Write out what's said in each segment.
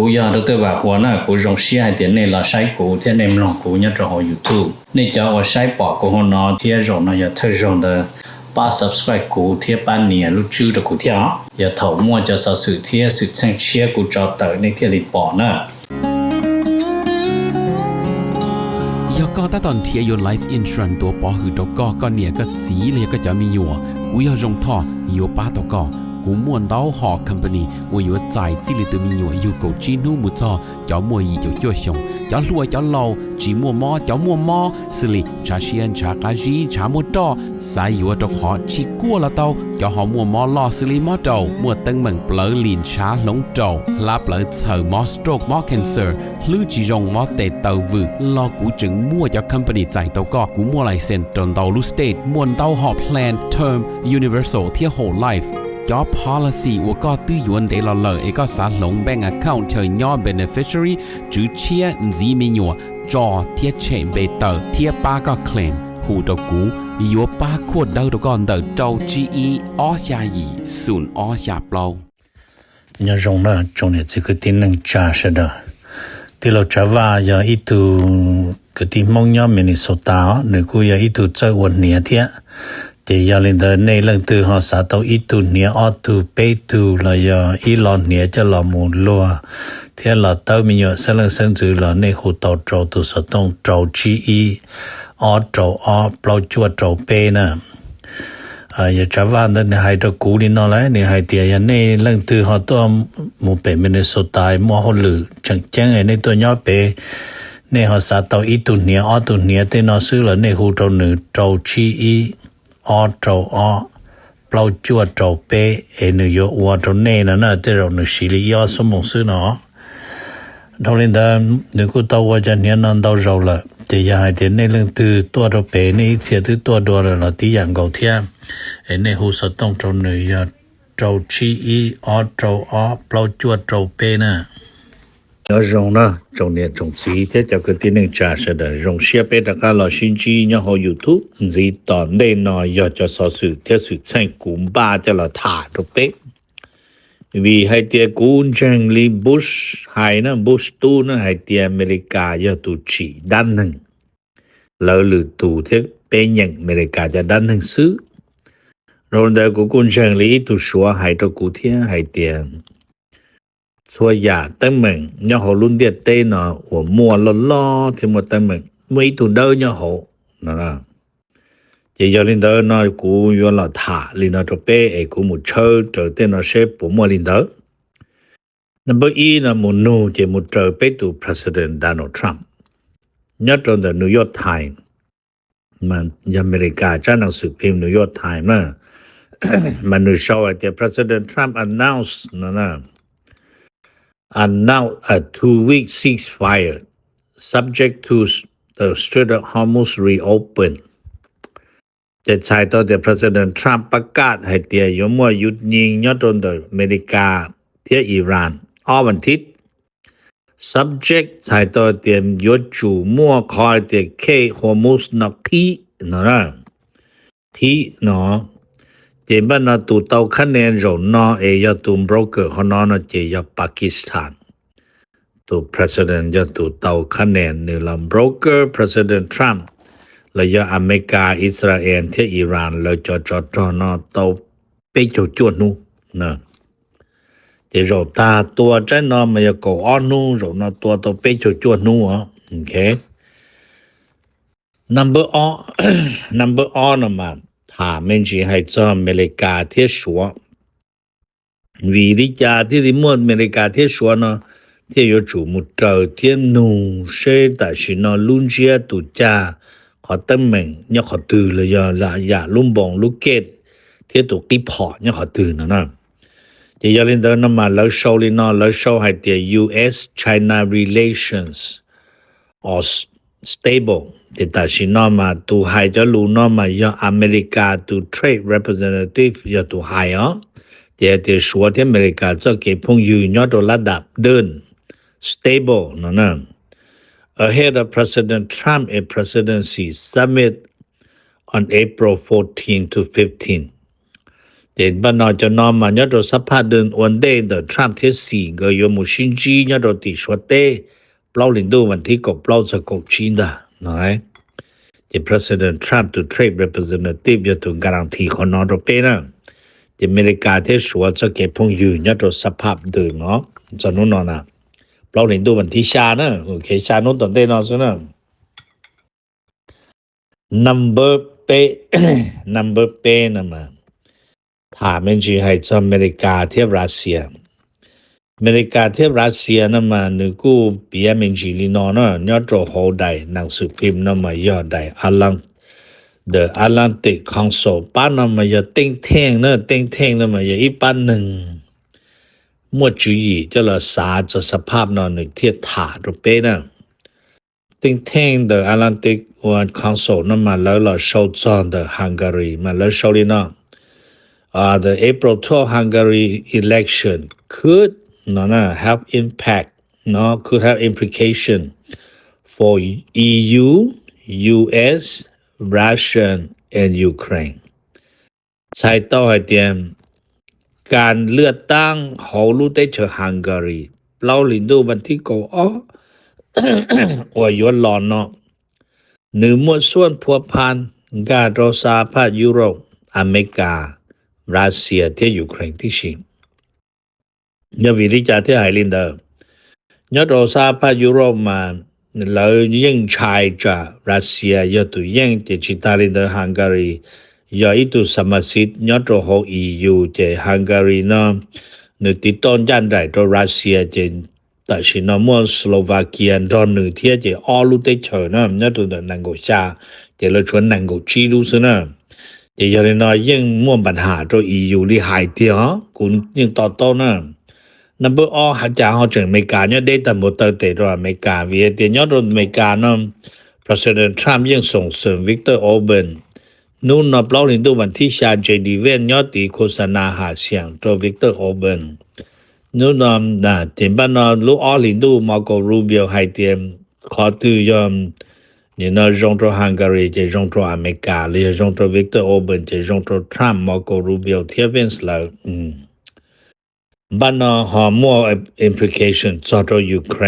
กูอยากรู้ตัวว่าหัวหน้ากูรงเสียเดี๋ยวนี้เราใช้กูที่ในลองกูเนี่ยจะหอ YouTube นี่จะว่าใช้ปอกกูหัวหน้าที่รงน่ะอย่าเธอรงเด้อป้า subscribe กูที่ป้าเนี่ยรู้ชื่อ的กูที่อย่าถอมั่วจะสสื่อที่สุดแสงเชียกูจะเตอในที่รีปอนะก็ตอนเทียยน Life Insurance ตัวปอหือตกก็เนี่ยก็สีเลยก็จะมีอยู่กูอยากจงท่ออยู่ป้าตกกูม่วนเต้าหอ company ว่าอยู่ใจจิลิตมีอยู่กูจีนูมุจอจะมัวอีจะจ่วยชงจะรวยจะเล่าจีมัวมอจะมัวมอสิลิชาเชียนชากาจีชามัวตอสายอยู่ตกหอชิกัวละเต้าจะหอมัวมอลอสิลิมอเต้ามัวตึงเหมือนเปลือลินชาหลงเต้าลาเปลือเสือมอสโตรกมอ cancer ลือจีจงมอเตเต้าวืรอกูจึงมัวจะ company ใจเต้าก็กูมัวไลเซนตนเต้าลูสเตทมวนเต้าหอ plan term universal เที่ย whole lifeจอ policy ว่าก็ตื้อยวนเดลเลอเอกสารลง bank account เธอย่อ beneficiary จื้อเชียจีมีหยัวจอเทียเชมเบเตอร์เทียป้าก็ claim หูตกูยัวป้าขวดเดาตก่อนเดาเจ้า GE อ้อชายีศูนย์อ้อชาเปล่าเนี่ยรงนะจงเนี่ยคือที่นึงจ่าเสดที่เราจะว่าอย่าอีตูคือที่มองย่อมินิโซตาหรือกูอย่าอีตูเจ้าวันเนี่ยเทียแต่ยาลินเดในเรื่องตัวหอสาตัวอีตูเนี่ยออตูเปตูละยาอีลอนเนี่ยจะละมูลัวเทียละเต้ามีอยู่เสลังเส้นจือละในหูเต้าโจตัวสต้องโจจีอีออโจออเปล่าจวดโจเปนะอย่าจะว่าในไฮตกูนี่นอเลยในไฮเตียในเรื่องตัวหอตัวมูเปมินโซตายมัวหลือจังแจ้งในตัวย่อเปในหอสาตัวอีตูเนี่ยออตูเนี่ยเตนอซื้อละในหูโจหนึ่งโจจีอีออโจออเปล่าจวดโจเปนโยวัวโจเน่นะเตเราหนึ่งสิริยอสมองซื้อเนาะทอลินดาหนึ่งกูตัวว่าจะเนี่ยนั่นตัวเราละแต่ยาให้เดี๋ยวในเรื่องตัวโจเปในเสียตัวเราที่อย่างเก่าเทียในหูสต้องโจหนึ่งยาโจชีอีออโจออเปล่าจวดโจเปนะ要用呢，中年中期这叫个电能驾驶的，用设备大家老先知然后 YouTube， 是当内呢要叫少数，这是成古巴叫了塔都背，vì hai tia cuốn trang li Bush hai nó Bush tu nó hai tia America do tu chỉ đan hằng, lỡ lử tu thế bé nhận America cho đan hằng xứ, rồi đây của cuốn trang li tu xóa hai đó cụ thế hai tia所以呀，等门要好论的对呢，我摸了咯，听我等门每度都要好，那啦。这要领导呢，古有了他，领导就背，古木抽，就对那些不摸领导。Number 1呢，木努这木抽背到 President Donald Trump， nhất trong the New York Times， mà America trênหนังสือพิมพ์ New York Times นะ มันดูshow that President Trump announced นะ announced a 2-week ceasefire subject to the Strait of Hormuz reopen จะใช้ต่อแต่ President Trump ประกาศให้เตียยมว่าหยุดยิงยอดโดยอเมริกาที่อิหร่านวันอาทิตย์ subject ใช้ต่อเตียยศจู่มั่วคอยเตียเค Hormuz นักที่นะที่เนาะเจบันนะตูเตาคะแนนโรนอยาตูมโบรกเกอร์คนนอเจยาปากีสถานตู President ยาตูเตาคะแนนนี่ละโบรกเกอร์ President Trump แล้วยาอเมริกาอิสราเอลที่อิหร่านแล้วจอเนาะเตาไปจวดนูนะเจโรตาตัวใจเนาะมันจะก่อนูโรเนาะตัวเตาไปจวดนูโอเค number all นะมา他们是还在อเมริกาที่ชัววิริยาที่ริมอเมริกาที่ชัวเนาะที่อยู่จู่มุดเจอที่นูเสแต่สิเนาะลุนเจียตุจาขอตั้งเม่งเนี่ยขอตื่นเลยอย่าลุ่มบงลูกเกตที่ตุกิพอเนี่ยขอตื่นนะจะยาลินเดอร์นมาแล้วโชว์ลินแล้วโชว์ให้เตีย US China relations or stable แต่สินอมาตูไฮจะรู้นอมายออเมริกาตู trade representative ยอตูไฮแต่ชัวที่อเมริกาจะเก็บพงยืนยอดระดับเดิน stable นะ ahead of President Trump a presidency summit on April 14 to 15电班呢就那么要做สภาพเดินวันเด的 Trump ที่4个月冇新机要做地说的เปล่า领导问题ก็เปล่าจะกชินdaนะที่ President Trump to trade representative 要ตัวการันตีคนนอตัวเป็นนะที่อเมริกาที่ชัวจะเก็บพงอยู่要做สภาพเดินเนาะจะนู้นนะเปล่า领导问题下呢โอเค下นู้นตอนเดนอซะนะ number pay number pay นะมาถามมันจีให้จะอเมริกาเทียบรัสเซียอเมริกาเทียบรัสเซียนะมานึกูปีมันจีลีนอนะยอดโจโหได้หนังสือพิมพ์นะมายอดได้The Atlantic Council ป้านนะมายติ้งเท่งนะติ้งเท่งนะมายอีป้านหนึ่งมั่วจุยจะละสาจะสภาพนอนหนึ่งเทียถาดเป้นะติ้งเท่ง The Atlantic Council นะมาแล้วเราโชว์จอน The Hungary มาแล้วโชว์ลีนะthe April 12 Hungary election could have impact could have implication for EU, US, Russia and Ukraine ใช้ต่อให้เตรียมการเลือกตั้งเขารู้ได้เจอ Hungary เราลินดูวันที่ก็ว่าย้อนหลอนเนาะหนึ่งมวลส่วนพัวพันการรสาภาพยุโรปอเมริการัสเซียที่ยูเครนที่ชิงยาวิริจาที่ไฮลินเดอร์ยอดโรซาภายุโรปมาแล้วยิ่งชายจากรัสเซียยอดตัวยิ่งจะชิตาลินเดอร์ฮังการียอดตัวสมาชิกยอดโรโฮ EU จะฮังการีนะนึกติดต้นยันได้ตัวรัสเซียจะแต่ชินามอนสโลวาเกียตอนนึงที่จะออลุเตเชอนะยอดตัวนังโกชาจะเราชวนนังโกจีรูซนะจะยังน้อยยิ่งม่วนปัญหาตัว EU ที่หายเดียวคุณยิ่งต่อต้นนะนับว่าหาจางเขาจากอเมริกาเนี่ยได้แต่หมดเตตัวอเมริกาวิเดียนยอดอเมริกานะ President Trump ยังส่งเสริมวิกเตอร์โอเบนนู่นนับเล่าถึงตัววันที่ชาเจดีเวนยอดตีโฆษณาหาเสียงตัววิกเตอร์โอเบนนู่นนะเต็มบ้านลูกอ้อลินดูมาโกรูเบียให้เตรียมขอตือยอมนี่นะจงตัวฮังการีจะจงตัวอเมริกาหรือจงตัววิกเตอร์โอเบนจะจงตัวทรัมป์มาโกรูเบียเทียบเป็นสลายบ้านหอมัว implication ต่อตัวยูเคร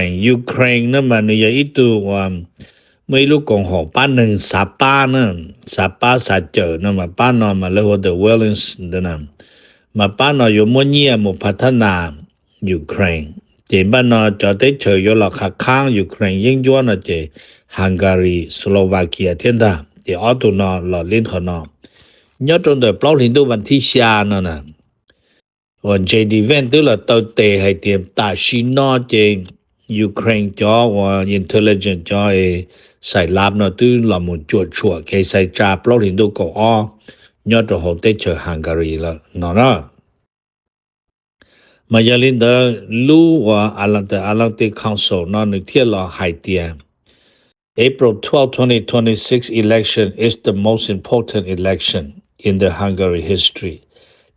นนั่นมันยังอีตัวว่าไม่รู้กงหอป้านหนึ่งสาป้านั่นสาป้าสาเจอนั่นมาป้านมาแล้วthe Wellens นั่นมาป้านอยู่มั่วเงียบพัฒนายูเครนเจบ้านจะได้เฉยอยู่หลักข้างยูเครนยิ่งย้อนเจฮังการีสโลวาเกียเทียนดาเจออตัวนหล่อลิ้นขนยอดจนเดือดเปล่าหินดูวันที่ชานั่นวันเจดีเวนต์ตัวละตัวเตะให้เตรียมตาชินอเจยูเครนจอว่า intelligent จอใส่ลับเนาะตัวละมุนจวดชัวเคใส่จ่าเปล่าหินดูก็ยอดตัวโหเตเจอฮังการีละเนาะมายาลินเดอรู้ว่าAtlantic Council เนาะนึกเที่ยละให้เตรียมApril 12, 2026 election is the most important election in the Hungary history.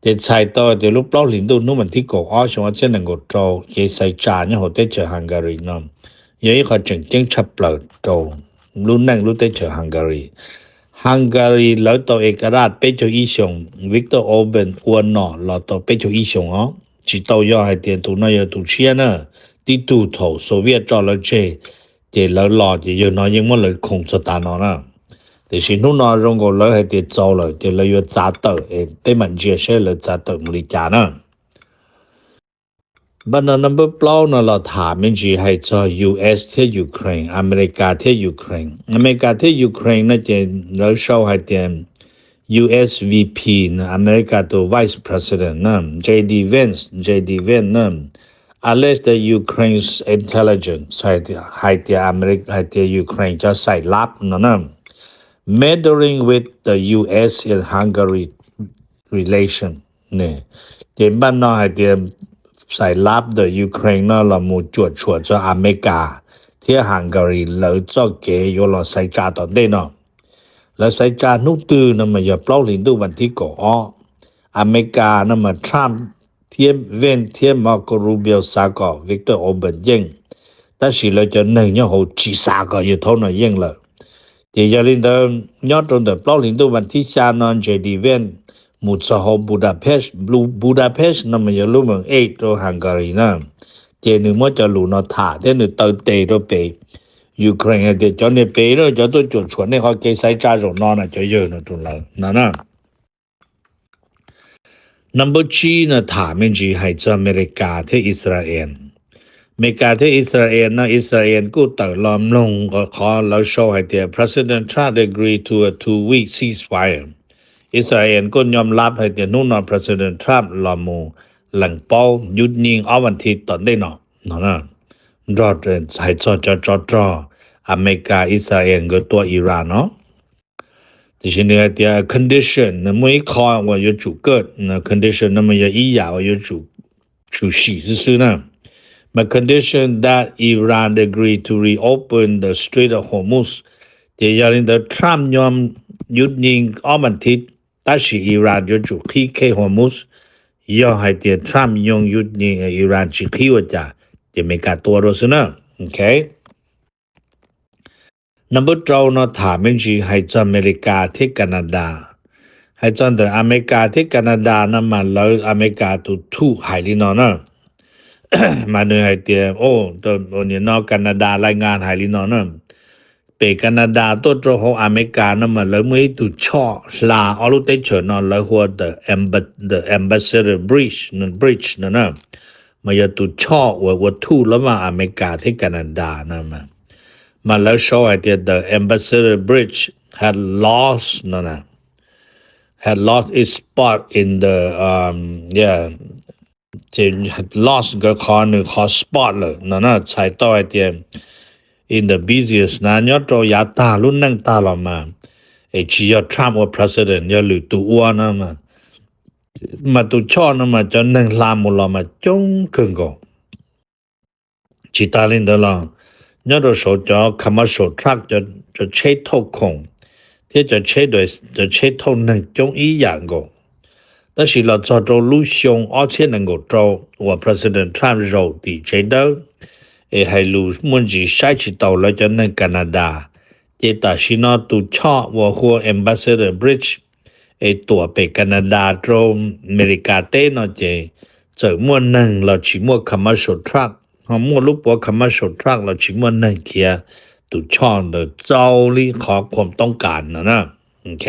เดชายต่อเดี๋ยวลูกเปล่าหลินดูนู่นมันที่ก่อชงว่าเช่นนังกโตเกใส่จานเนี่ยหัวเตเจอฮังการีเนาะยังอีกเขาจึงชับเปล่าโตรู้นั่งรู้เตเจอฮังการีแล้วต่อเอกราชเปโจอีชงวิกเตอร์โอเบนอวนเนาะเราต่อเปโจอีชงจิตต่อย่อให้เตียนตัวน้อยตัวเชียนะที่ตูโถโซเวียตจอแล้วเจเจแล้วหลอดเยอะน้อยยังไม่เลยคงสตาร์นนะแต่สิ่งนู้นเราลงก็เลยให้เตียนโจเลยเจเลยอยู่จัดเตอได้มันเชื่อเชื่อเลยจัดเตอมุริจานะบันนั้นนับเปล่านะเราถามมันจีให้จะ US ที่ยูเครนอเมริกาที่ยูเครนนั่นเจเราโชว์ให้เตียนUS VP นะอเมริกาตัว Vice President นะ JD Vance นะ unless the Ukraine's intelligence ให้เตียอเมริกาให้เตียยูเครนจะใส่ลับนะ meddling with the US and Hungary relation เนี่ยเจมบ้านน้อยเตียใส่ลับ the Ukraine นะละมูจวดจะอเมริกาที่ฮังการีแล้วจะเกยอยู่ละใส่จาตอนเด้เนาะแล้วใส่จานุตือนะมันอย่าเปล่าหลินดูวันที่ก่ออเมริกานะมันทรัมป์เทียมเวนเทียมมาโกรูเบียสากอวิกเตอร์โอเบนยิงแต่สิเราจะหนึ่งเนี่ยเขาจีสากออยู่เท่านั้นยิงเลยเดี๋ยวลินเดอร์ยอดตรงเดอเปล่าหลินดูวันที่ชานอนเจดีเวน มุดสหบูดาเปสต์บูดาเปสต์นั่นมันจะรู้เมือง8ตัวฮังการีนะเจนึงมันจะรู้เนาะท่าแต่นึงเตอเตตัวไปยูเครนเดี๋ยวจอเนี่ยไปเนาะจะตัวจุดชวนเนี่ยเขาเกษตรจ้าจงนอนน่ะจะเยอะนะตัวเรานั่นนะ number 3นะท่ามันจีให้จะอเมริกาที่อิสราเอลอเมริกาที่อิสราเอลนะอิสราเอลกูเติล้อมลงก็ขอเราโชว์ให้เดีย President Trump agree to a 2-week ceasefire อิสราเอลก็ยอมรับให้เดียนู่นนะ President Trump ล้อมมูหลังเป้าหยุดยิงเอาวันที่ตอนได้เนาะนะรอดให้จออเมริกาอิสราเอลก็ตัวอิหร่านเนาะที่เช่นเดีย condition นะไม่ขอว่าอยู่จุเกิดนะ condition นะมันอีหยาว่าอยู่จุสีซื่อๆนะBut condition that Iran agreed to reopen the Strait of Hormuz ที่ยาลินเดอ Trump ยอมหยุดยิงอ้อมันทิศแต่สิอิหร่านอยู่จุขี้เคฮอร์มุสยอให้เดีย Trump ยอมหยุดยิงอิหร่านจิขี้ว่าจะที่ไม่กล้าตัวรู้สึกนะโอเค Number 2เนาะถามมันสิให้จะอเมริกาที่แคนาดาให้จะเดออเมริกาที่แคนาดานั้นมาแล้วอเมริกาตุทุหายลินเนาะมาเนยเตียโอ้ตัวนี้นอกแคนาดารายงานหายลินอนเปแคนาดาตัวโตของอเมริกานั้นมาแล้วไม่ตุช่อลาออลุเตเชนอนแล้วหัว the ambassador bridge นั่นนะมาอย่าตุช่อว่าทูแล้วมาอเมริกาที่แคนาดานั่นมาแล้วโชว์ไอ้เตีย the ambassador bridge had lost นั่นนะ had lost its spot in the lost ก็ขอนึงขอ spot เลยนั่นน่ะใช้ต่อไอ้เตีย in the busiest นะยอดโตยาตารุ่นนั่งตาลอมาไอ้ชียอ Trump ว่า president ยอหรือตัวอ้วนนะมาตัวช่อนะมาจนนั่งลามุลมาจงคึงก็ชิตาลินเดลยอดโสจอ commercial truck จะเช็ดทุกคงที่จะเช็ดโดยจะเช็ดทุกนั่งจงอีอย่างก็但是了做着路上而且能够做我 President Trump 做的这道还路门子晒起到了就能加拿大这但是呢都差我和 Ambassador Bridge ตัวไป加拿大做อเมริกาเต้เนาะเจอมวนนึงเราชิมว commercial truck เฮามวลูกปัว commercial truck เราชิมวนึงเคียตุช่อเดเจ้าลี่ขอความต้องการนะโอเค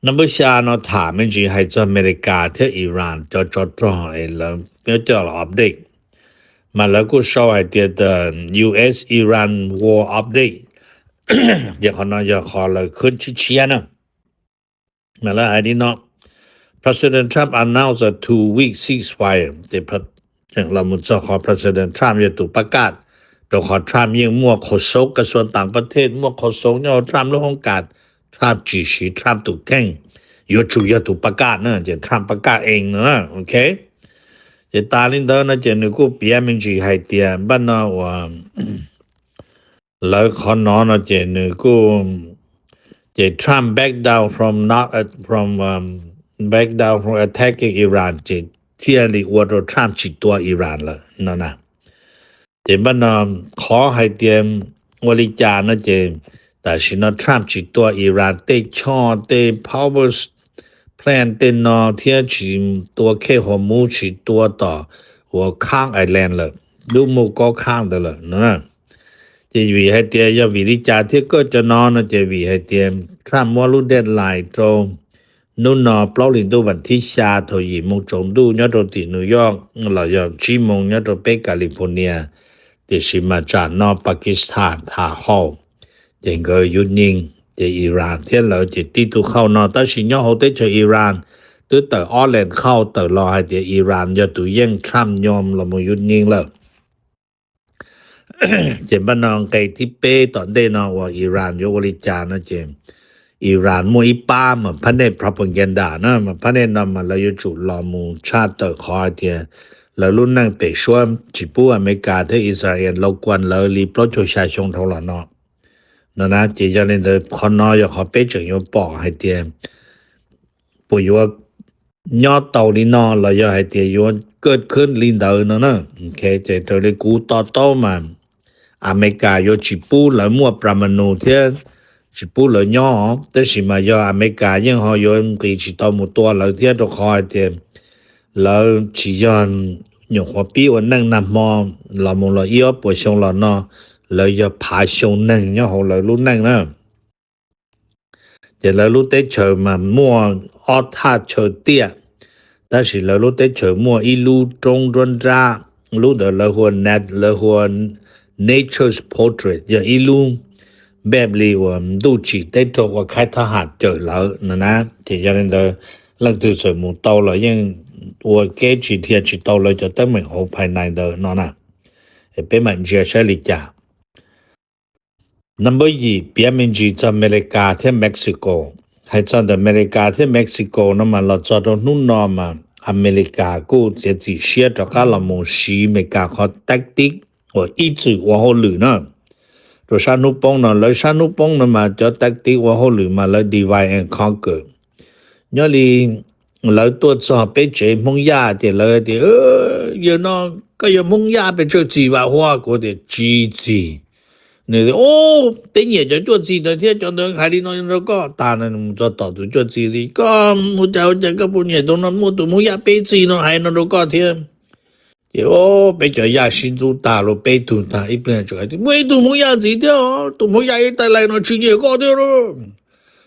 Number 3เนาะถามมันสิให้จะอเมริกาที่อิหร่านจะจอดรอแล้วจะอัปเดตมาแล้วก็โชว์ให้เดีย the US Iran war update อย่าขอนะอย่าขอเลยขึ้นเชียนะมาแล้วไอ้นี่เนาะ President Trump announced a 2-week ceasefire ที่เรามุจะขอ President Trump จะถูกประกาศตัวขอ Trump ยังมั่วโฆษกกระทรวงต่างประเทศมั่วโฆษกเนี่ย Trump เรื่องการTrump 指示 Trump ถูกแข่ง有主要ถูกประกาศนะจะ Trump ประกาศเองนะโอเคจะตาลินเดอร์นะจะนึกว่าเปียมันจีให้เตียบ้านนะว่าแล้วขอนอนนะจะนึกว่าจะ Trump back down from back down from attacking Iran จะที่อะไรว่า Trump จิตตัวอิหร่านเลยนั่นนะจะบ้านนะขอให้เตียบริจาคนะจะแต่สินะ Trump จิตตัวอิหร่านเตช่อเต power plan เตนอเทียจิตัวเคฮอร์มูจิตัวต่อหัวข้างไอแลนด์เลยดูมูก็ข้างได้เลยนะจะวิให้เตียยวิริจาที่ก็จะนอนนะจะวิให้เตีย Trump ว่ารู้เดดไลน์ตรงนู่นนอเปล่าลินดูวันที่ชาถอยมงจงดูยอดตินิวยอร์กเราอยากชิมงยอดไปแคลิฟอร์เนียที่สิมาจากนอปากีสถานท่าฮอลเจงก็ยุดยิงจะอิหร่านเที่ยเราจะติดตัวเข้านอแต่สิญญาเขาได้เจออิหร่านตัวแต่ออแลนด์เข้าแต่รอให้จะอิหร่านจะตัวยังทรัมป์ยอมเรามายุดยิงแล้วเจมบ้านนองไกที่เป้ตอนได้นอว่าอิหร่านยกบริจาคนะเจมอิหร่านมวยป้ามันพันเนต propaganda นะมันพันเนตนำมาแล้วยุจุลอมูชาติต่อคอเทียแล้วรุ่นนั่งไปช่วยจิปูอเมริกาที่อิสราเอลเรากวนเรารีปลดโจชายชงเท่าไหร่เนาะนั่นนะจีจะเล่นเดอคนน้อยขอไปจึงยปอกให้เตียปุยว่ายอดเตาลีนอเราอยากให้เตียยวนเกิดขึ้นลินเดอร์นะโอเคเจจะเลยกูต่อมาอเมริกาโยจิปูแล้วมั่วประมาณูเทีย สิปูเลยย่อแต่สิมายออเมริกายังหอยนกีสิตอมุตัวเราเทียตคอยเตแล้วสิยอนหยกหัวปีวันนั่งนำมอเรามองเราอีอปวยชงเราเนาะเราอย่าพาชงนั่งย่อของเรารู้นั่งนะแต่เรารู้ได้เฉยมามั่วออท่าเฉยเตี้ย但是เรารู้ได้เฉยมั่วอีรู้ตรงจนจ้ารู้เดี๋ยวเราหัวnet เราหัว nature's portrait อย่าอีรู้แบบนี้ว่าดูจีได้ตัวว่าใครทหารเจอแล้วนะที่จะเล่นเดอลังตัวสมุนโตแล้วยังว่าแกจีเทียจีโตแล้วจะต้องเหมือนภายในเดอนั่นนะเป็นมันเชื่อใช่หรือจ้า number 2เปียมินจีจากอเมริกาที่เม็กซิโกให้จากอเมริกาที่เม็กซิโกนั่นมันเราจะต้องนู่นนอมาอเมริกากูจะจีเชียจากการละมุชีอเมริกาเขาแทคติกว่าอีจุว่าเขาหรือนะตัวชานุปงนั่นเลยชานุปงนั่นมาจะแทคติกว่าเขาหรือมาเลย divide and conquer ย้อนลีเราตัวจสอบไปเจมงยาเจเลยเดี๋ยวอย่างนั้นก็ยังมงยาไปเจอจีว่าหัวกูเดี๋ยวจีนี่โอ้เป็นอย่างจะจวดจีเที่ยวจนเดินขายดีน้อยแล้วก็ตานั่นจะต่อตัวจวดจีดีก็มุจาก็ปุ่นเนี่ยตรงนั้นมุตุมุยาไปจีเนาะให้นั่นก็เที่ยวเดี๋ยวไปเจอยา新竹大陆ไปตุนตาอีเปลี่ยนจะไม่ตุมุยาจีเดียวตุมุยาแต่ไรเนาะชิ้นเดียวก็เดียว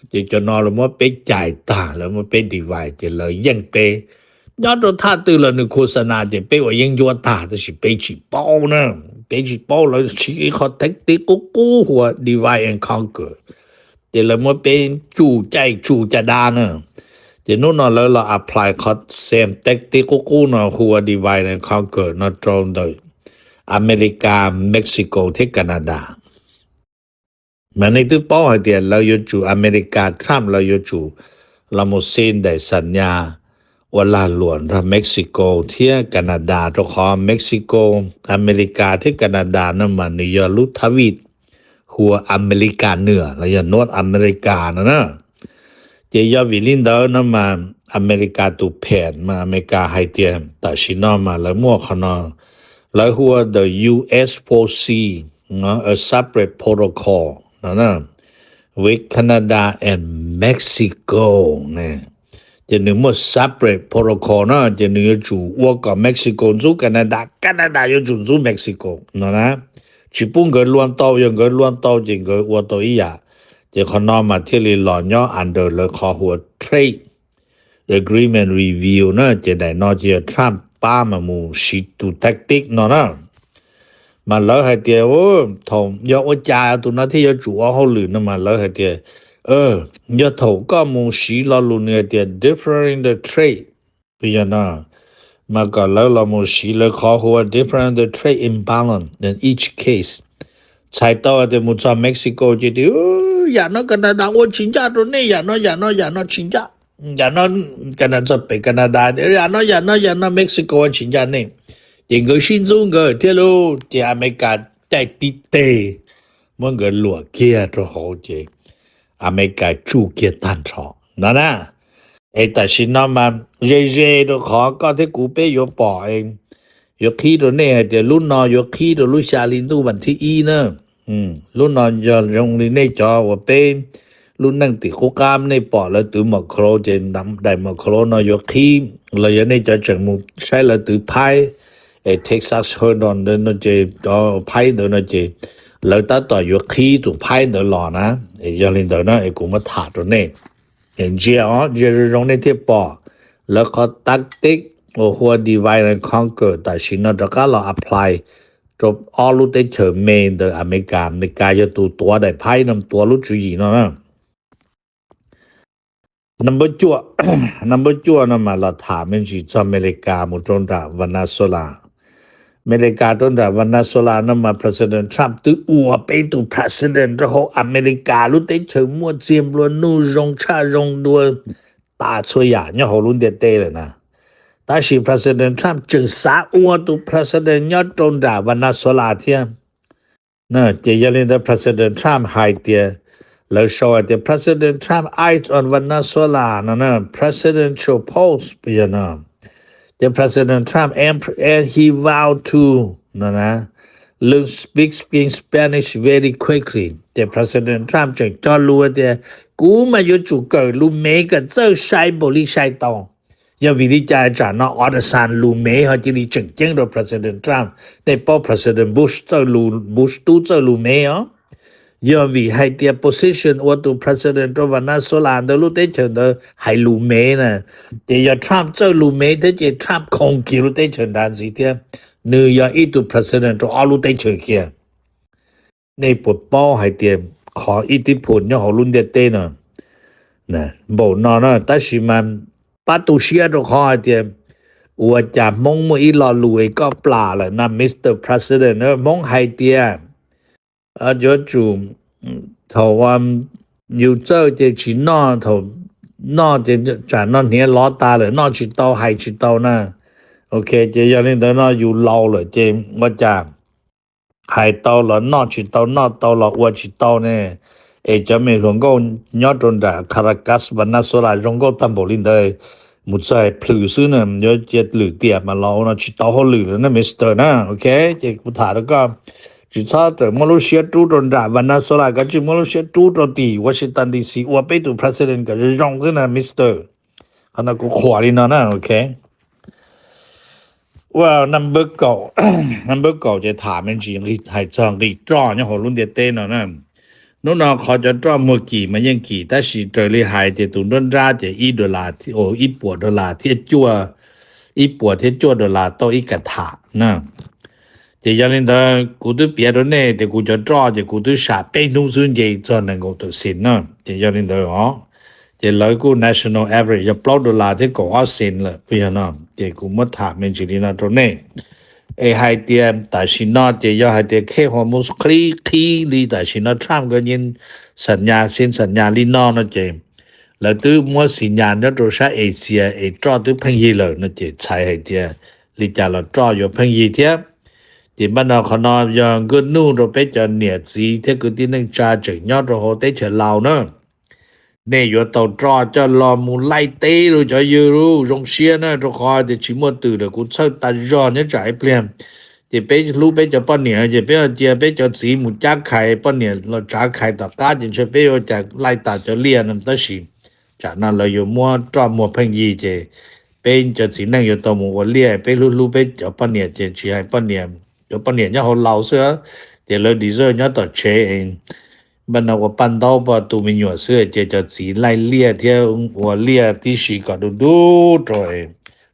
เดี๋ยวจะนอนแล้วมันไปจ่ายตาแล้วมันไปดีไว้จะเลยยังไปย้อนตัวท่าตื่นแล้วนึกโฆษณาจะไปว่ายังยัวตาแต่สิไปจีเป้านะไปจีเป้าแล้วชี้เขาแทคติกกู้หัว divide and conquer แต่แล้วมันเป็นจู่ใจจู่จะดานะแต่นู่นน่ะแล้วเรา apply เขา same แทคติกกู้น่ะหัว divide and conquer น่ะตรงโดยอเมริกาเม็กซิโกที่แคนาดามันในตัวเป้าให้เดียวเราอยู่จู่อเมริกาทรัมป์เราอยู่จู่เราหมดเส้นได้สัญญาว่าลาหลวนทางเม็กซิโกเที่ยแคนาดาตัวของเม็กซิโกอเมริกาที่แคนาดานั่นมันนี่ยอลุทวีตหัวอเมริกาเหนือแล้วยอโนอร์ทอเมริกานะเจียวิลินเดอร์นั่นมาอเมริกาตุแผ่นมาอเมริกาไฮเตียมแต่ชินอมาแล้วมั่วขนอแล้วหัว the US4C เนาะ a separate protocol นะ with Canada and Mexico เนี่ยจะนึกว่า separate protocol นะจะนึกจู่ว่ากับเม็กซิโกจู่แคนาดาแคนาดาอยู่จู่เม็กซิโกนะชิปุ่งเกิดรวมโตยังเกิดรวมโตจริงเกิดว่าโตอีหยาจะขนอมาที่ลีหล่อย่อ under เลยขอหัว trade agreement review นะจะได้นอจะทรัมป์ป้ามามูชิตุแทคติกนะมาแล้วให้เดียวถมยกว่าจ่าตัวนั้นที่จะจู่ว่าเขาหรือนะมาแล้วให้เดียวยอดถูกก็มูชีเราลุเนี่ยเดียว different the trade พี่ยานะมาก็แล้วเรามูชีเลยขอหัว different the trade imbalance in each case ใช้ต่อเดี๋ยวมุจาเม็กซิโกจะดีอย่าน้อแคนาดาว่าชินจ้าตัวนี้อย่าน้อชินจ้าอย่าน้อแคนาดาไปแคนาดาเดี๋ยวอย่าน้อเม็กซิโกชินจ้านี่ยังก็ชินซุงก็เที่ยวที่อเมริกาใจติดเตะมันก็หลวกเกียร์ตัวเขาเจอเมริกาจู่เกียร์ตันชอนะแต่ชินมาเจตัวขอก็ที่กูไปยกปอเองยกขี้ตัวเนี่ยเดี๋ยวรุ่นนอยกขี้ตัวรุ่นชาลินตู้บันที่อีเนอะรุ่นนอยยงลินในจอว่าเป็นรุ่นนั่งติโคกามในปอแล้วตือหมอกโครเจนดำได้หมอกโครนอยกขี้เลยยังในจอจังมุใช้แล้วตือไพ่Texas hold on เดินเจต่อไพ่เดินเจแล้วตาต่อยกขี้ตัวไพ่เดินหล่อนะยาลินเดินนะกูมาถาตัวเนี่ยเจี๋อเจรงในที่ปอแล้วก็ตักติ๊กโอ้หัว divide and conquer แต่ชินจะก็เรา apply จบ all รู้ได้เฉยเมนเดออเมริกาจะตัวได้ไพ่นำตัวรู้จุยเนาะnumber จั่วนะมาเราถามมันจีอเมริกามุตรงดาเวเนซุเอลาอเมริกาตรงดาเวเนซุเอลานะมา president Trump ตื้ออัวไปตุ president ระหอเมริการู้ได้เฉยมัวเจียมล้วนนู่รงชารงดัวตาช่วยอย่างเนี่ยเขาลุ้นเด็ดเต้เลยนะแต่สิ president Trump จึงสาอัวตุ president ยอดตรงดาเวเนซุเอลาเทียนะเจียลินเดอ president Trump ไฮเตียแล้วโชว์ที่ President Trump eyes on Venezuela นะ presidential post ไปนะที่ President Trump and he vowed to นะ learn speak Spanish very quickly แต่ President Trump จะจอรู้แต่กูมาอยู่จุเกิดรู้เมก็เจ้าใช้บริใช้ตองอย่าวิริจาจานออดสานรู้เมเขาจะรีจึงเจ้งโดย President Trump ในป้อ President Bush เจ้ารู้ Bush ตู้เจ้ารู้เมอ๋อย่าวิให้เตีย position ว่าตัว President ตัววันนั้นโซลานเดรู้ได้เชิญเดให้รู้เมนะแต่อย่า Trump เจ้ารู้เมแต่จะ Trump คงคิดรู้ได้เชิญด้านสิเตียNew York อีตัว President ตัวอารู้ได้เฉยเกียในปลดป้อให้เตรียมขออิทธิพลเนี่ยของรุ่นเดเต้น่ะนะบอกนอนน่ะแต่สิมันปาตูเชียตัวขอให้เตรียมว่าจะมองมืออีหลอรวยก็ปลาแหละนะ Mr. President มองให้เตรียมจะจูถว่าอยู่เจ้าจะชินอถนอจะจะนอเนี่ยล้อตาเลยนอชิโตให้ชิโตนะOK 这样呢等到有老了这我讲还到了哪去到哪到了我去到呢这没容够鸟中的卡拉加斯วันนั้น说啦容够淡薄林的มุใจพลือซื้อนะเดี๋ยวจะหรือเตียมาเรานะชิตาเขาหรือนะ Mr. นะโอเคเจ๊กูถามแล้วก็จิชาแต่มาเลเซียจูจนได้วันนั้น说啦ก็จิมาเลเซียจูจนดีวอชิงตันดีซีว่าไปดู President ก็จะร้องซื้อนะ Mr. ขณะกูขวาลินะโอเคWell, number 9จะถามมันจริงให้จองอีกจ้อเนี่ยของรุ่นเดเต้เนาะนะนู้นเขาจะจ้อมือกี่มันยังกี่แต่สิเจอเลยหายจะตุนร้นราจะ$ที่โอ้อีปัวดอลลาร์ที่จั่วอีปัวที่จั่วดอลลาร์ต่ออีกระถานะจะยังเดินกูดูเปียดเนี่ยแต่กูจะจ้อจะกูดูชาเป็นนุ่งสุนเย่จอนังกูตัวสินนะจะยังเดินอ๋อจะเลยกู national average จะปลอดดอลลาร์ที่กูเอาสินเลยเพื่อนนะจะกูมาถามมันจริงนะตรงนี้ให้เตียมแต่สินจะยังให้เตียแค่หัวมุสคลีลีแต่สินทรัมป์ก็ยินสัญญาเซ็นสัญญาลีนอนะเจแล้วตัวมัวสัญญาเนี่ยตัวชาเอเชียจ้อตัวพังยีเลยนะเจใช้ให้เตียลีจาเราจ้ออยู่พังยีเทียที่บ้านเราเขานอนยังก็นู่นเราไปจะเนี่ยสีที่กูที่นั่งจ่าจึงยอดเราโหได้เฉลาเนาะเนี่ยอยู่ตอนจ้อจะรอมูไล่เต้รู้จะยืรู้รงเชียนะตัวคอยเดี๋ยวชิมว่าตื่นเดี๋ยวกูเช่าตาจอเนี่ยจ่ายเปลี่ยนจะไปรู้ไปจะป้อนเนี่ยจะไปจะไปจะสีหมูจักไข่ป้อนเนี่ยเราจักไข่ต่อก้าจะไปจะไล่ตาจะเลียนั่นตั้งสิจากนั้นเราอยู่มัวจ้อมัวเพ่งยีเจเป็นจะสีนั่งอยู่ตัวมัวเลียไปรู้ไปจะป้อนเนี่ยจะชี้ให้ป้อนเนี่ยจะป้อนเนี่ยเนี่ยเขาเล่าเสือเดี๋ยวเราดีเซอร์เนี่ยต่อเชเองบันเอาว่าปันดาวบ่ตูมีหยัวเสื้อจะสีไล่เลียเที่ยวหัวเลียที่สีก็ดูตรอย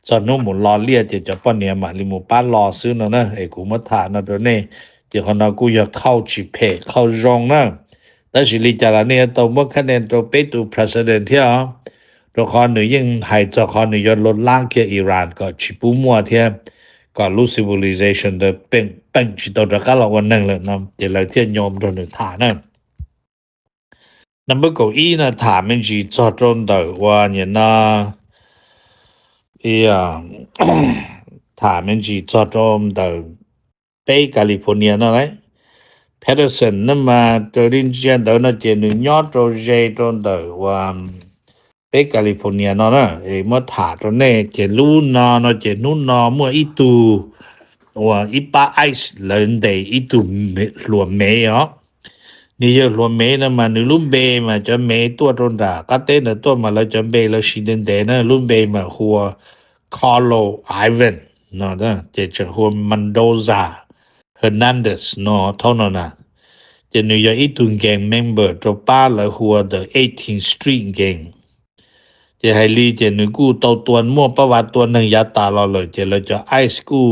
สนุหมุนรอเลียจะป้อนเนี่ยมาลิมูป้ารอซื้อนะกูมาถามนะตัวนี้เดี๋ยวคนเรากูอยากเข้าจิเพเข้ารองนะแต่สิลิจาระเนี่ยตัวเมื่อคะแนนตัวไปตู president เที่ยวตัวคอหนึ่งยังให้เจ้าคอหนึ่งยอดลดล่างเกี่ยอิหร่านก็ชิปูมัวเที่ยวก็รู้ civilization เดเป็นชิโตระกะเราวันนึงเลยนะเดี๋ยวเราเที่ยวยอมตัวหนึ่งถานะNumber 9呢他们是做中的话呢他们是做中的北加利福尼亚那来 Patterson 那么这里见到那些纽约州这中的话北加利福尼亚那么他中呢这路那这路那么一度ว่าอีป้าไอซ์เลนเดย์อีตุหลวมเมย์อ๋อนี่จะหลวมเมย์นะมันลุ่มเบย์มาจะเมย์ตัวตรงด่าก็เต้นตัวมาแล้วจะเบย์แล้วชินเดย์นะลุ่มเบย์มาหัวคาร์โลไอเวนเนาะนะจะหัวมันโดซาเฮอร์นันเดสเนาะเท่านั้นนะจะนี่จะอีตุนแกงเมมเบอร์ตัวป้าแล้วหัว The 18th Street Gang จะให้ลีจะนึกกูตัวมั่วประวัติตัวหนึ่งยาตาเราเลยจะเราจะไอสกู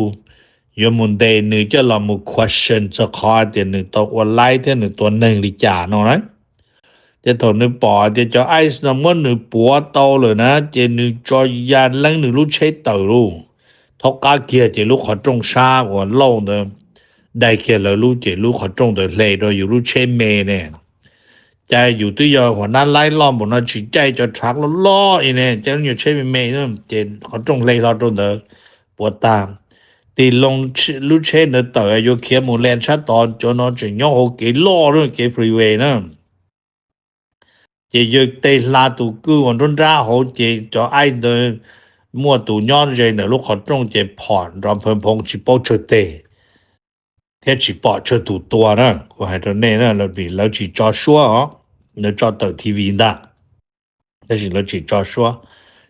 ยมุนเดนึกจะเรามุ question จะขอเดี๋ยวนึกตัวออนไลน์เดี๋ยวนึกตัวหนึ่งลิจ่าเนาะนะจะถอนนึกปอเดี๋ยวจะไอซ์น้ำมันนึกปัวโตเลยนะจะนึกจอยยันลังนึกรู้ใช้เต่ารู้ทอกาเกียจะรู้ขอจงชาหัวโล่เดิมได้เกียแล้วรู้จะรู้ขอจงเดินเลยโดยอยู่รู้ใช้เมเนี่ยใจอยู่ตัวยอหัวนั้นไล่ล้อมบนนั้นจิตใจจะชักแล้วล้ออีเนี่ยจะอยู่ใช้เมย์นั่นจะขอจงเลยเราจงเดินปวดตามตีลงลูเชนเตออยู่เขียมูแลนชัดตอนจนจะย่อโหเกล้อเรื่องเกฟรีเวย์นะจะอยู่เตลาตุกูวันรุ่นร่าโหจะไอเดินมัวตุย้อนใจเนี่ยลูกขอจงจะผ่อนรำเพิ่มพงชิโปชเต เทจิปอเชตูตัวนะกูให้ตัวนี้นะเราบีเราจีจอชัวอ๋อเราจอตัวทีวีได้แต่สิเราจีจอชัว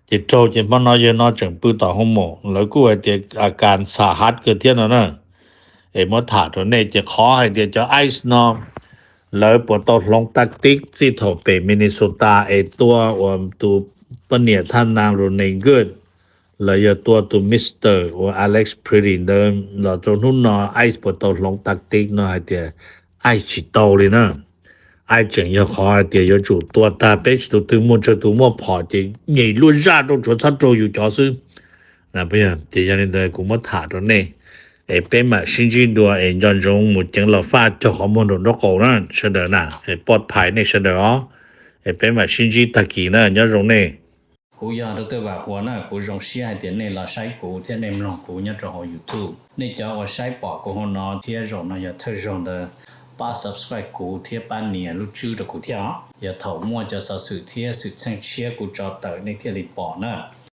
จะโจจะมันน้อยน้อยจังปื้อต่อห้องหมอแล้วกูให้เดียอาการสาหัสเกิดเที่ยนนะมอถาตัวนี้จะขอให้เดียจะไอซ์เนาะแล้วปวดตลงตักติกสิโถเปมินิโซตาตัวตัวปะเนี่ยท่านนางโรเนเกิดแล้วยตัวมิสเตอร์ว่าอเล็กซ์พรีดินเดิมแล้วตรงนู้นเนาะไอซ์ปวดตลงตักติกเนาะให้เดียไอซ์ชิโตเลยนะไอ整要好一点要做多大辈都对么这都么跑的你论啥都做啥都有教授那不然这样的กูมาถาตัวนี้เป็นมา新进ตัวย้อนรงหมดจังเราฟาดเจ้าของมนุษย์นกเขานั่นเสดน่ะปลอดภัยในเสดอ๋อเป็นมา新进ตะกี้นะย้อนรงนี่กูอยากตัวว่าหัวน่ะกูรงเสียเดี๋ยวนี้เราใช้กูที่ในมองกูย้อนรง YouTube นี่จะว่าใช้ปอกกูหัวนอที่รงน่ะอย่าเธอรง的把 subscribe กูที่ปานเนี่ยรู้ชื่อ的กูที่อย่าเฒ่ามั่วจะสะสื่อที่สุดเชิงเชียกูจอเตอในที่รีปอน่ะ